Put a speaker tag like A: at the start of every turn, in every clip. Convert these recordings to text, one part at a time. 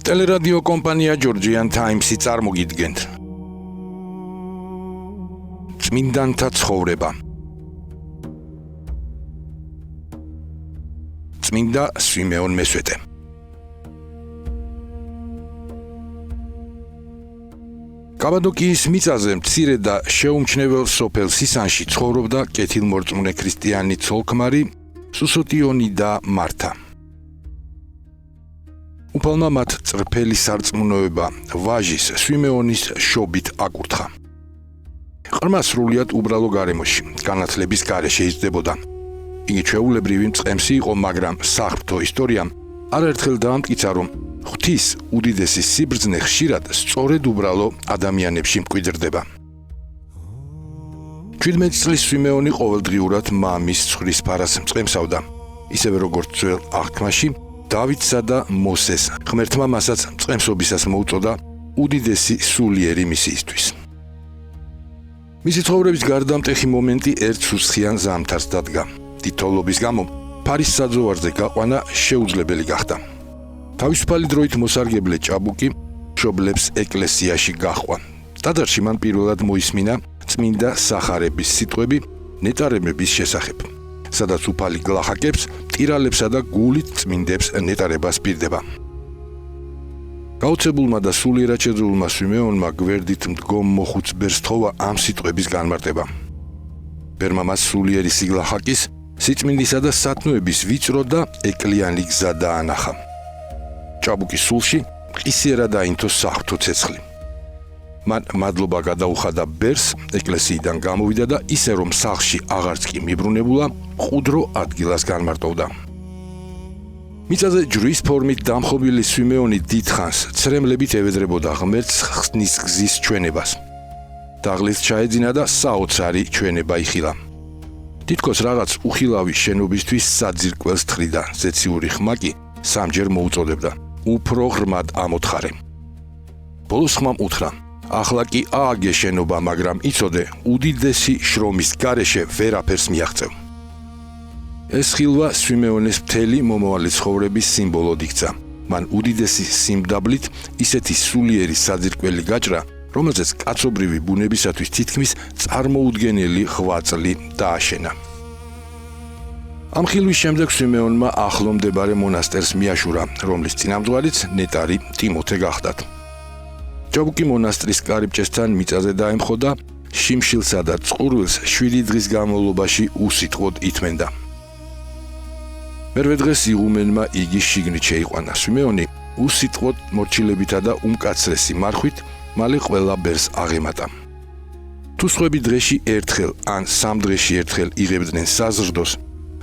A: Teleradio kompania Georgian Times-ი წარმოგიდგენთ. წმინდანთა ცხოვრება. წმინდა სვიმეონ მესვეტე. კაბადოკიის მიწაზე მცირე და შეუმჩნევლ სოფელ სისანში ცხოვრობდა კეთილმორწმუნე ქრისტიანი ცოლ-ქმარი სუსოტიონი და მართა. უფალმა მათ წრფელი სარწმუნოება ვაჟის სვიმეონის შობით აკურთხა. ყრმა სრულიად უბრალო გარემოში, განათლების გარეშე იზრდებოდა. იგი ჩვეულებრივი მწყემსი იყო, მაგრამ საღვთო ისტორიამ არაერთხელ დაამტკიცა, რომ ღვთის უდიდესი სიბრძნე ხშირად სწორედ უბრალო ადამიანებში მკვიდრდება. 17 წლის სვიმეონი ყოველდღიურად მამის ცხრის ფარას მწყემსავდა, ისევე როგორც ძველ აღთქმაში დავითსა და მოსეს ღმერთმა მასაც მწყემსობისას მოუწოდა უდიდესი სულიერი მისიისთვის. მისი ცხოვრების გარდამტეხი მომენტი ერთ სუსხიან ზამთარს დადგა. თითოეულობის გამო ფარის საძოვარზე გაყვანა შეუძლებელი გახდა. თავისუფალი დროით მოსარგებლე ჭაბუკი მშობლებს ეკლესიაში გაჰყვა. ტაძარში მან პირველად მოისმინა წმინდა სახარების სიტყვები ნეტარებების შესახებ, სადაც უფალი გლახაკებს, ტირალებსა და გულით წმინდებს ნეტარებას პირდება. გაოცებულმა და სულიერად შეძულმა სვიმეონმა გვერდით მდგომ მოხუც ბერს თხოვა ამ სიტყვების განმარტება. ბერმა მას სულიერი სიგლახაკის, სიწმინდისა და სათნოების ვიწრო და ეკლიანი გზა დაანახა. ჭაბუკის სულში მყისიერად აინთო საღვთო ცეცხლი. მან მადლობა გადაუხადა ბერს, ეკლესიიდან გამოვიდა და ისე რომ სახლში აღარც კი მიბრუნებულა, მყუდრო ადგილას განმარტოვდა. მიწაზე ჯვრის ფორმით დამხობილი სვიმეონი დიდხანს ცრემლებით ევედრებოდა ღმერთს ხსნის გზის ჩვენებას. დაღლით ჩაეძინა და საოცარი ჩვენება იხილა. თითქოს რაღაც უხილავი შენობისთვის საძირკველს თხრიდა, ზეციური ხმა კი სამჯერ მოუწოდებდა. უფრო ღრმად ამოთხარე. ბოლოს ხმამ უთხრა: ახლა კი ააგე შენობა, მაგრამ იცოდე, უდიდესი შრომის გარეშე ვერაფერს მიაღწევ. ეს ხილვა სვიმეონეს მთელი მომავალი ცხოვრების სიმბოლოდ იქცა. მან უდიდესი სიმდაბლით ისეთი სულიერი საძირკველი გაჭრა, რომელზეც კაცობრივი ბუნებისათვის თითქმის წარმოუდგენელი ღვაწლი დააშენა. ამ ხილვის შემდეგ სვიმეონმა ახლო მდებარე მონასტერს მიაშურა, რომლის წინამძღვარიც ნეტარი ტიმოთე გახდათ. ჭაბუკი მონასტრის კარიბჭესთან მიწაზე დაემხო და შიმშილსა და წყურვილს 7 დღის განმავლობაში უსიტყვოდ ითმენდა. მერვე დღეს იღუმენმა იგი შიგნით შეიყვანა. სვიმეონი უსიტყვოდ მორჩილებითა და უმკაცრესი მარხვით მალე ყველა ბერს აღემატა. თუ სხვები დღეში ერთხელ ან 3 დღეში ერთხელ იღებდნენ საზრდოს,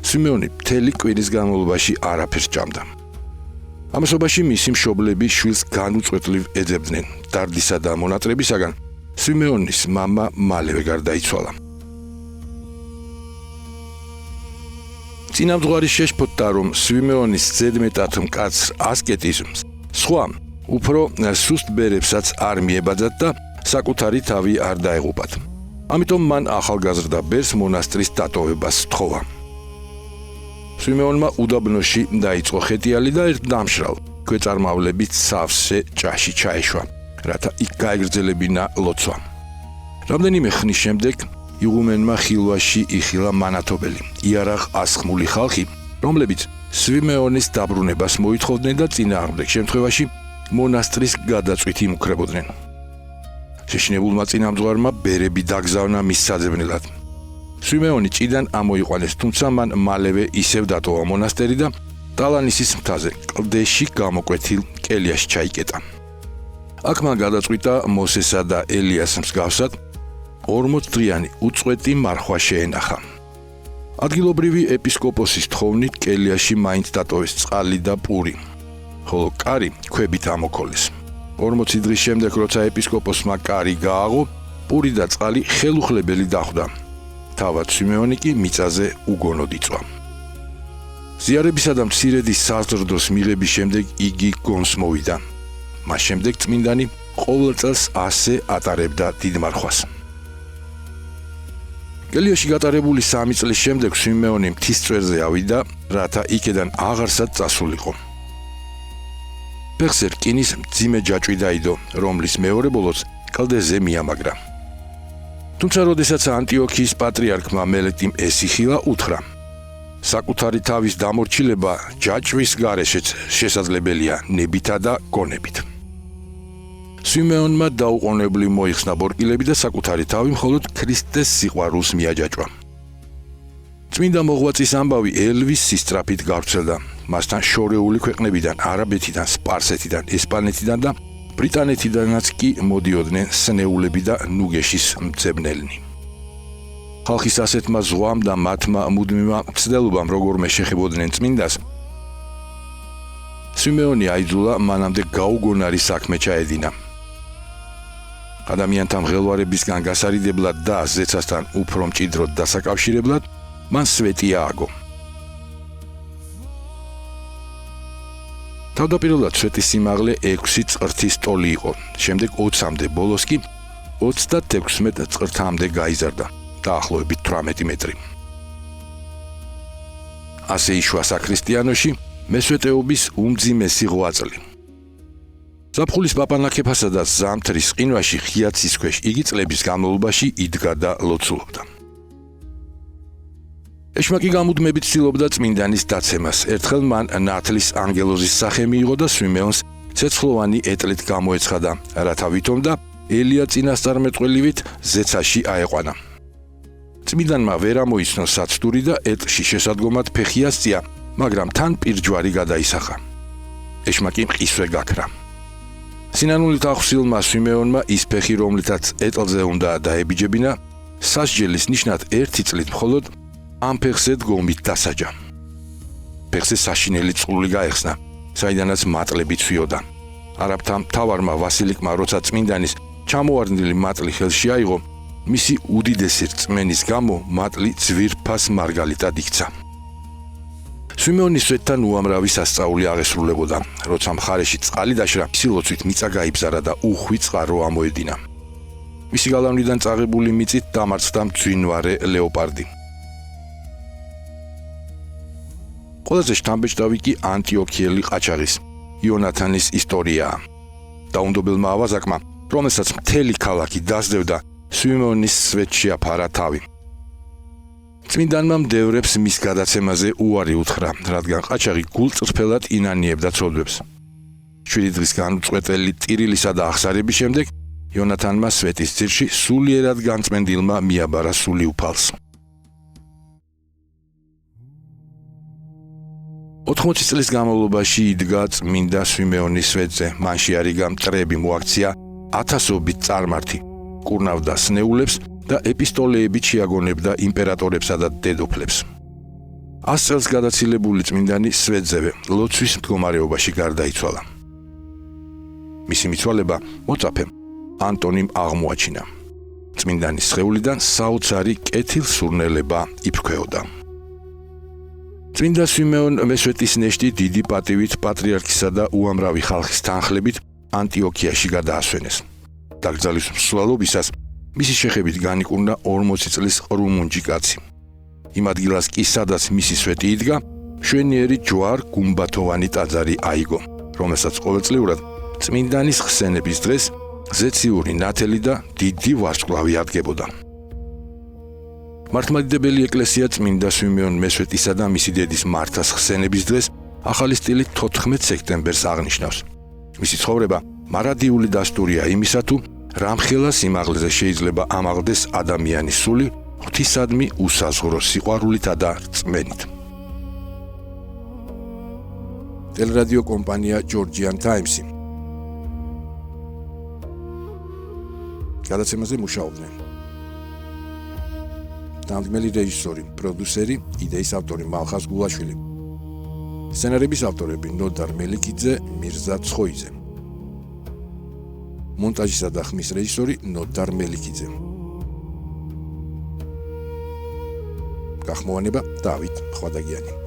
A: სვიმეონი მთელი კვირის განმავლობაში არაფერს ჭამდა. ამასობაში მისი მშობლები შვილს განუწყვეტლივ ეძებდნენ. დარდისა და მონატრებისაგან სვიმეონის მამა მალევე გარდაიცვალა. წინამძღვარი შეშფოთდა, რომ სვიმეონის ზედმეტად მკაცრ ასკეტიზმს სხვა უფრო სუსტ ბერებსაც არ მიებაძათ და საკუთარი თავი არ დაეღუპათ. ამიტომ მან ახალგაზრდა ბერს მონასტრის დატოვებას სთხოვა. სვიმეონმა უდაბნოში დაიწყო ხეტიალი და ერთ დამშრალ ქვეწარმავლებით სავსე ჭაში ჩაეშვა, რათა იქ გაეგრძელებინა ლოცვა. რამდენიმე ხნის შემდეგ იღუმენმა ხილვაში იხილა მანათობელი, იარაღ ასხმული ხალხი, რომლებიც სვიმეონის დაბრუნებას მოითხოვდნენ და წინააღმდეგ შემთხვევაში მონასტრის გადაწვით იმუქრებოდნენ. შეშინებულმა წინამძღვარმა ბერები დაგზავნა მის საძებნელად. სვიმეონი ჭიდან ამოიყვანეს, თუმცა მან მალევე ისევ დატოვა მონასტერი და ტალანისის მთაზე კლდეში გამოკვეთილ კელიაში ჩაიკეტა. აქ მან გადაწყვიტა მოსესა და ელიას მსგავსად 40 დღიანი უწყვეტი მარხვა შეენახა. ადგილობრივი ეპისკოპოსის თხოვნით კელიაში მაინც დატოვეს წყალი და პური, ხოლო კარი ქვებით ამოქოლეს. 40 დღის შემდეგ, როცა ეპისკოპოსმა კარი გააღო, პური და წყალი ხელუხლებელი დახვდა. თავად სვიმეონი კი მიწაზე უგონოდ იწვა. ზიარებისა და მცირედი საზრდოს მიღების შემდეგ იგი გონს მოვიდა. მას შემდეგ წმინდანი ყოველ წელს ასე ატარებდა დიდ მარხვას. კელიაში გატარებული 3 წლის შემდეგ სვიმეონი მთის წვერზე ავიდა, რათა იქედან აღარსად წასულიყო. ფეხზე რკინის მძიმე ჯაჭვი დაიდო, რომლის მეორე ბოლოც კლდეზე მიამაგრა. თუმცა როდესაც ანტიოქიის პატრიარქმა მელეტიმ ესიხილა უთხრა: საკუთარი თავის დამორჩილება ჯაჭვის გარეშეც შესაძლებელია ნებითა და გონებით. სვიმეონმა დაუყოვნებლივ მოიხსნა ბორკილები და საკუთარი თავი მხოლოდ ქრისტეს სიყვარულს მიაჯაჭვა. წმინდა მოღვაწის ამბავი ელვის სისწრაფით გავრცელდა. მასთან შორეული ქვეყნებიდან, არაბეთიდან, სპარსეთიდან, ესპანეთიდან და ბრიტანეთიდანაც კი მოდიოდნენ სნეულები და ნუგეშის მძებნელნი. ხალხის ასეთმა ზღვამ და მათმა მუდმივმა მცდელობამ როგორმე შეხებოდნენ წმინდას, სვიმეონი აიძულა მანამდე გაუგონარი საქმე ჩაედინა. ადამიანთა მღელვარებისგან გასარიდებლად და ზეცასთან უფრო მჭიდროდ დასაკავშირებლად მან სვეტი ააგო. თავდაპირველად სვეტის სიმაღლე 6 წრთის ტოლი იყო, შემდეგ 20-მდე, ბოლოს კი 36 წრთამდე გაიზარდა, დაახლოებით 18 მეტრი. ასე იშვა საქრისტიანოში მესვეტეობის უმძიმესი ღვაწლი. ზაფხულის პაპანაკეფასა და ზამთრის ყინვაში ხიაცის ქვეშ იგი წლების განმავლობაში იდგა და ლოცულობდა. ეშმაკი გამუდმებით ცდილობდა წმინდანის დაცემას. ერთხელ მან ნათლის ანგელოზის სახე მიიღო და სვიმეონს ცეცხლოვანი ეტლით გამოეცხადა, რათა ვითომ და ელია წინასწარმეტყველივით ზეცაში აეყვანა. წმინდანმა ვერ ამოიცნო საცდური და ეტლში შესადგომად ფეხი ასწია, მაგრამ თან პირჯვარი გადაისახა. ეშმაკი მყისვე გაქრა. სინანულით ახსილმა სვიმეონმა ის ფეხი, რომლითაც ეტლზე უნდა დაებიჯებინა, სასჯელის ნიშნად 1 წლით მხოლოდ ამ ფეხზე დგომით დასაჯა. ფეხზე საშინელი წყლული გაეხსნა, საიდანაც მატლები ცვიოდა. არაბთა მთავარმა ვასილიკმა როცა წმინდანის ჩამოვარდნილი მატლი ხელში აიღო, მისი უდიდესი რწმენის გამო მატლი ძვირფას მარგალიტად იქცა. სვიმეონის სვეტთან უამრავი სასწაული აღესრულებოდა. როცა მხარეში წყალი დაშრა, მისი ლოცვით მიწა გაიბზარა და უხვი წყარო ამოედინა. მისი გალავნიდან წაღებული მიწით დამარცხდა მძვინვარე ლეოპარდი. ყველაზე შთამბეჭდავი კი ანტიოქიელი ყაჩაღის, იონათანის ისტორიაა. დაუნდობელმა ავაზაკმა, რომელსაც მთელი ქალაქი დასდევდა, სვიმეონის სვეტში აფარა თავი. წმინდანმა მდევრებს მის გადაცემაზე უარი უთხრა, რადგან ყაჩაღი გულწრფელად ინანიებდა ცოდვებს. 7 დღის განუწყვეტელი ტირილისა და აღსარების შემდეგ იონათანმა სვეტის ძირში სულიერად განწმენდილმა მიაბარა სული უფალს. 80 წლის განმავლობაში იდგა წმინდა სვიმეონის სვეტზე, მან შეარიგა მტრები, მოაქცია ათასობით წარმართი, კურნავდა სნეულებს და ეპისტოლეებით შეაგონებდა იმპერატორებსა და დედოფლებს. 100 წელს გადაცილებული წმინდანი სვეტზევე ლოცვის მდგომარეობაში გარდაიცვალა. მისი მიცვალება მოწაფემ ანტონიმ აღმოაჩინა. წმინდანის სხეულიდან საოცარი კეთილსურნელება იფრქვეოდა. წმინდა სვიმეონ მესვეტის ნეშტი დიდი პატივით პატრიარქისა და უამრავი ხალხის თანხლებით ანტიოქიაში გადაასვენეს. დაკრძალვის მსვლელობისას მისი შეხებით განიკურნა 40 წლის ყრუმუნჯი კაცი. იმ ადგილას კი, სადაც მისი სვეტი იდგა, მშვენიერი ჯვარ გუმბათოვანი ტაძარი აიგო, რომელსაც ყოველწლიურად წმინდანის ხსენების დღეს ზეციური ნათელი და დიდი ვარსკვლავი ადგებოდა. მართლმადიდებელი ეკლესია წმინდა სვიმეონ მესვეტისა და მისი დედის მართას ხსენების დღეს ახალი სტილით 14 სექტემბერს აღნიშნავს. მისი ცხოვრება მარადიული დასტურია იმისა, თუ რამხელა სიმაღლეზე შეიძლება ამაღლდეს ადამიანის სული ღვთისადმი უსაზღვრო სიყვარულითა და რწმენით. ტელერადიო კომპანია ჯორჯიან ტაიმსი გადაცემაზე მუშაობდნენ დამდგმელი რეჟისორი, პროდიუსერი, იდეის ავტორი მალხაზ გულაშვილი. სცენარების ავტორები ნოდარ მელიქიძე, მირზა ცხოიძე. მონტაჟისა და ხმის რეჟისორი ნოდარ მელიქიძე. გახმოვანება დავით ხვადაგიანი.